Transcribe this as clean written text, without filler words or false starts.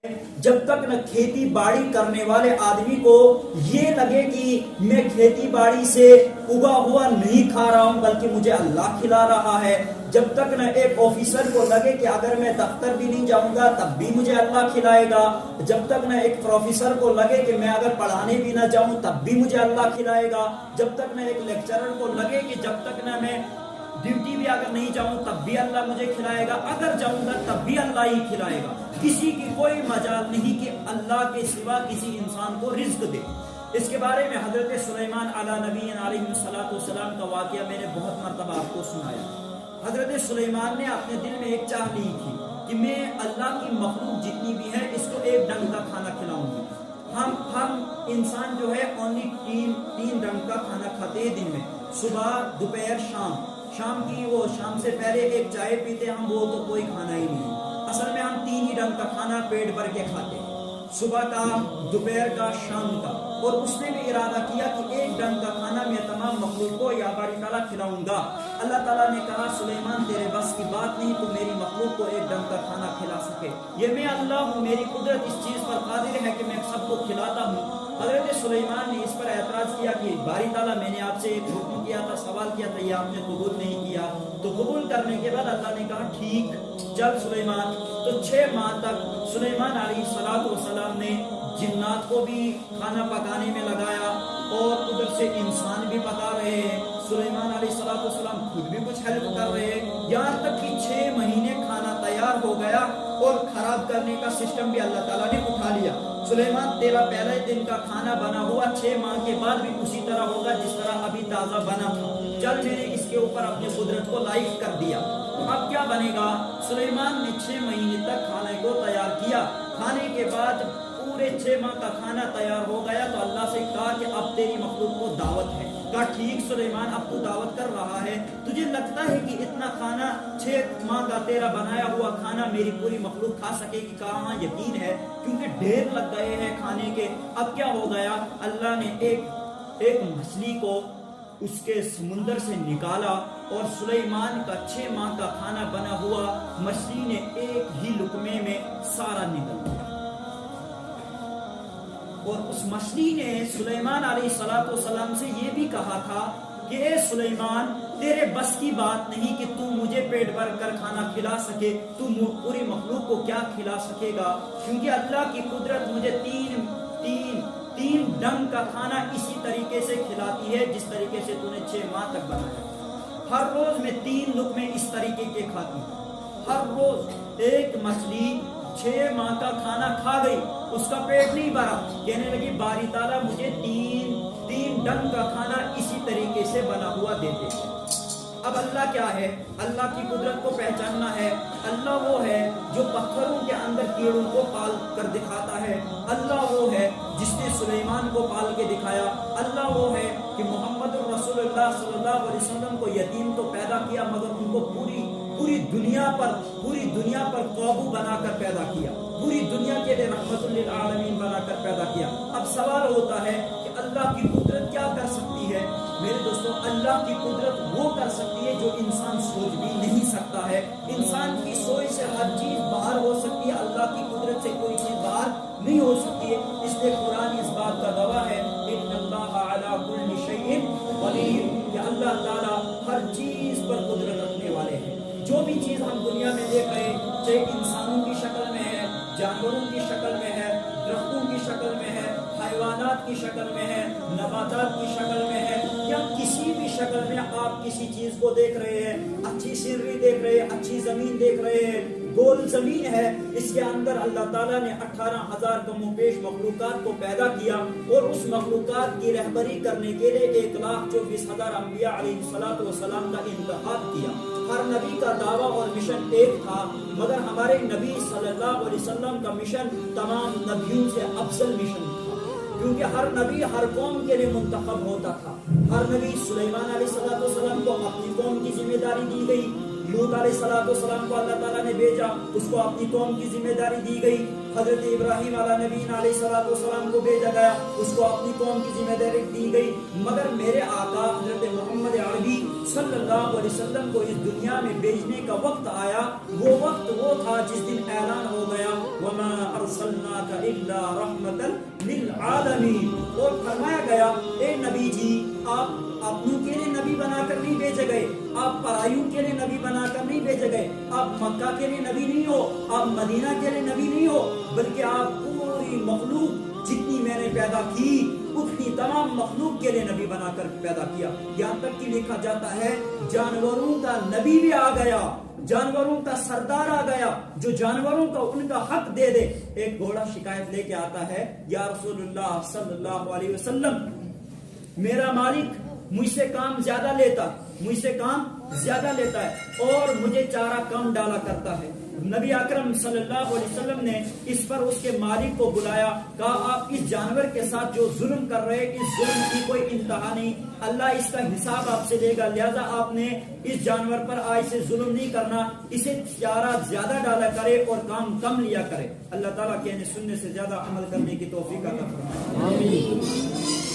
جب تک نہ کھیتی باڑی کرنے والے آدمی کو یہ لگے کہ میں کھیتی باڑی سے اگا ہوا نہیں کھا رہا ہوں بلکہ مجھے اللہ کھلا رہا ہے، جب تک نہ ایک آفیسر کو لگے کہ اگر میں دفتر بھی نہیں جاؤں گا تب بھی مجھے اللہ کھلائے گا، جب تک نہ ایک پروفیسر کو لگے کہ میں اگر پڑھانے بھی نہ جاؤں تب بھی مجھے اللہ کھلائے گا، جب تک نہ ایک لیکچرر کو لگے کہ جب تک نہ میں ڈیوٹی بھی اگر نہیں جاؤں تب بھی اللہ مجھے کھلائے گا، اگر جاؤں گا تب بھی اللہ ہی کھلائے گا، کسی کی کوئی مجال نہیں کہ اللہ کے سوا کسی انسان کو رزق دے۔ اس کے بارے میں حضرت سلیمان علی نبی علیہ السلام کا واقعہ میں نے بہت مرتبہ آپ کو سنایا۔ حضرت سلیمان نے اپنے دل میں ایک چاہ لی تھی کہ میں اللہ کی مخلوق جتنی بھی ہے اس کو ایک ڈنگ کا کھانا کھلاؤں گی۔ ہم انسان جو ہے اونلی تین ڈنگ کا کھانا کھاتے ہیں دن میں، صبح، دوپہر، شام سے پہلے ایک چائے پیتے ہم، وہ تو کوئی کھانا ہی نہیں۔ اصل میں ہم 3 ہی ڈنگ کا کھانا پیٹ بھر کے کھاتے ہیں، صبح کا، دوپہر کا، شام کا، اور اس نے بھی ارادہ کیا کہ ایک ڈنگ کا کھانا میں تمام مخلوق کو یا باری تعالیٰ کھلاؤں گا۔ اللہ تعالیٰ نے کہا سلیمان تیرے بس کی بات نہیں تو میری مخلوق کو ایک ڈنگ کا کھانا کھلا سکے، یہ میں اللہ ہوں، میری قدرت اس چیز پر قادر ہے کہ میں سب کو کھلاتا ہوں۔ حضرت سلیمان نے اس پر اعتراض کیا کہ باری تعالیٰ میں نے آپ سے ایک حکم کیا تھا، سوال کیا تھا، یہ آپ نے قبول نہیں کیا، تو قبول کرنے کے بعد اللہ نے کہا ٹھیک چل سلیمان۔ تو 6 ماہ تک سلیمان علیہ السلام نے جنات کو بھی کھانا پکانے میں لگایا اور ادھر سے انسان بھی پکا رہے ہیں، سلیمان علیہ السلام خود بھی کچھ ہیلپ کر رہے ہیں، یہاں تک کہ 6 مہینے کھانا تیار ہو گیا اور خراب کرنے کا سسٹم بھی اللہ تعالیٰ نے اٹھا لیا۔ سلیمان تیرا پہلے دن کا کھانا بنا ہوا 6 ماہ کے بعد بھی اسی طرح ہوگا جس طرح ابھی تازہ بنا تھا، چل میں نے اس کے اوپر اپنی قدرت کو لائف کر دیا۔ اب کیا بنے گا؟ سلیمان نے 6 مہینے تک کھانے کو تیار کیا، کھانے کے بعد پورے 6 ماہ کا کھانا تیار ہو گیا تو اللہ سے کہا کہ اب تیری مخلوق کو دعوت ہے۔ کہا ٹھیک سلیمان اب تو دعوت کر رہا ہے، تجھے لگتا ہے کہ اتنا کھانا 6 ماہ کا تیرا بنایا ہوا کھانا میری پوری مخلوق کھا سکے گی؟ کہا ہاں یقین ہے کیونکہ ڈھیر لگ گئے ہیں کھانے کے۔ اب کیا ہو گیا؟ اللہ نے ایک مچھلی کو اس کے سمندر سے نکالا اور سلیمان کا 6 ماہ کا کھانا بنا ہوا مچھلی نے ایک ہی لقمے میں سارا نگل دیا، اور اس مچھلی نے سلیمان علیہ السلام سے یہ بھی کہا تھا کہ اے سلیمان تیرے بس کی بات نہیں کہ تو مجھے پیٹ بھر کر کھانا کھلا سکے، تو پوری مخلوق کو کیا کھلا سکے گا، کیونکہ اللہ کی قدرت مجھے تین ڈنگ کا کھانا اسی طریقے سے کھلاتی ہے جس طریقے سے تو نے 6 ماہ تک بنایا۔ ہر روز میں 3 لقمے اس طریقے کے کھاتی ہوں، ہر روز ایک مچھلی 6 ماہ کا کھانا کھا گئی، اس کا پیٹ نہیں بھرا، کہنے لگی باری تعالیٰ مجھے تین ڈنگ کا کھانا اسی طریقے سے بنا ہوا دیتے۔ اب اللہ کیا ہے؟ اللہ کی قدرت کو پہچاننا ہے۔ اللہ وہ ہے جو پتھروں کے اندر کیڑوں کو پال کر دکھاتا ہے، اللہ وہ ہے جس نے سلیمان کو پال کے دکھایا، اللہ وہ ہے کہ محمد رسول اللہ صلی اللہ علیہ وسلم کو یتیم تو پیدا کیا مگر ان کو پوری دنیا پر قابو بنا کر پیدا کیا، پوری دنیا کے لیے رحمت للعالمین بنا کر پیدا کیا۔ اب سوال ہوتا ہے کہ اللہ کی قدرت کیا کر سکتی ہے؟ میرے دوستوں اللہ کی قدرت وہ کر سکتی ہے جو انسان سوچ بھی نہیں سکتا ہے، انسان کی سوچ سے ہر چیز باہر ہو سکتی ہے، اللہ کی قدرت سے کوئی چیز باہر نہیں ہو سکتی ہے، اس لیے قرآن اس بات کا گواہ ہے ان اللہ علی کل شیء قدیر، کہ اللہ تعالیٰ ہر چیز پر قدرت رکھنے والے ہیں۔ جو بھی چیز ہم دنیا میں دیکھ رہے ہیں، چاہے انسانوں کی شکل میں ہے، جانوروں کی شکل میں ہے، درختوں کی شکل میں ہے، حیوانات کی شکل میں ہے، نباتات کی شکل میں ہے، یا کسی بھی شکل میں آپ کسی چیز کو دیکھ رہے ہیں، اچھی سینری دیکھ رہے ہیں، اچھی زمین دیکھ رہے ہیں، گول زمین ہے، اس کے اندر اللہ تعالیٰ نے 18,000 کم و بیش مخلوقات کو پیدا کیا اور اس مخلوقات کی رہبری کرنے کے لیے 1,24,000 انبیاء علیہ السلام کا انتخاب کیا۔ ہر نبی کا دعویٰ اور مشن ایک تھا، مگر ہمارے نبی صلی اللہ علیہ وسلم کا مشن تمام نبیوں سے افضل مشن تھا، کیونکہ ہر نبی ہر قوم کے لیے منتخب ہوتا تھا۔ ہر نبی سلیمان علیہ السلام کو اپنی قوم کی ذمہ داری دی گئی، لوط علیہ السلام کو اللہ تعالیٰ نے بھیجا، اس کو اپنی قوم کی ذمہ داری دی گئی، حضرت ابراہیم علیہ نبی علیہ الصلوۃ والسلام کو بھیجا گیا، اس کو اپنی قوم کی ذمہ داری دی گئی، مگر میرے آقا حضرت محمد عربی صلی اللہ علیہ وسلم کو اس دنیا میں بھیجنے کا وقت آیا، وہ وقت وہ تھا جس دن اعلان ہو گیا وما ارسلناک الا رحمتا للعالمین، اور فرمایا گیا اے نبی جی آپ اپنوں کے لیے نبی بنا کر نہیں بھیجے گئے، آپ پرائیوں کے لیے نبی بنا کر نہیں بھیجے گئے، آپ مکہ کے لیے نبی نہیں ہو، آپ مدینہ کے لیے نبی نہیں ہو، بلکہ آپ پوری مخلوق جتنی میں نے پیدا کی اتنی تمام مخلوق کے لیے نبی بنا کر پیدا کیا۔ یہاں تک کہ لکھا جاتا ہے جانوروں کا نبی بھی آ گیا، جانوروں کا سردار آ گیا جو جانوروں کا ان کا حق دے دے۔ ایک گھوڑا شکایت لے کے آتا ہے یا رسول اللہ صلی اللہ علیہ وسلم میرا مالک مجھ سے کام زیادہ لیتا ہے اور مجھے چارہ کم ڈالا کرتا ہے۔ نبی اکرم صلی اللہ علیہ وسلم نے اس پر اس کے مالک کو بلایا، کہا آپ اس جانور کے ساتھ جو ظلم کر رہے اس ظلم کی کوئی انتہا نہیں، اللہ اس کا حساب آپ سے لے گا، لہذا آپ نے اس جانور پر آج سے ظلم نہیں کرنا، اسے چارہ زیادہ ڈالا کرے اور کام کم لیا کرے۔ اللہ تعالیٰ کہنے سننے سے زیادہ عمل کرنے کی توفیق عطا فرمائے۔ آمین۔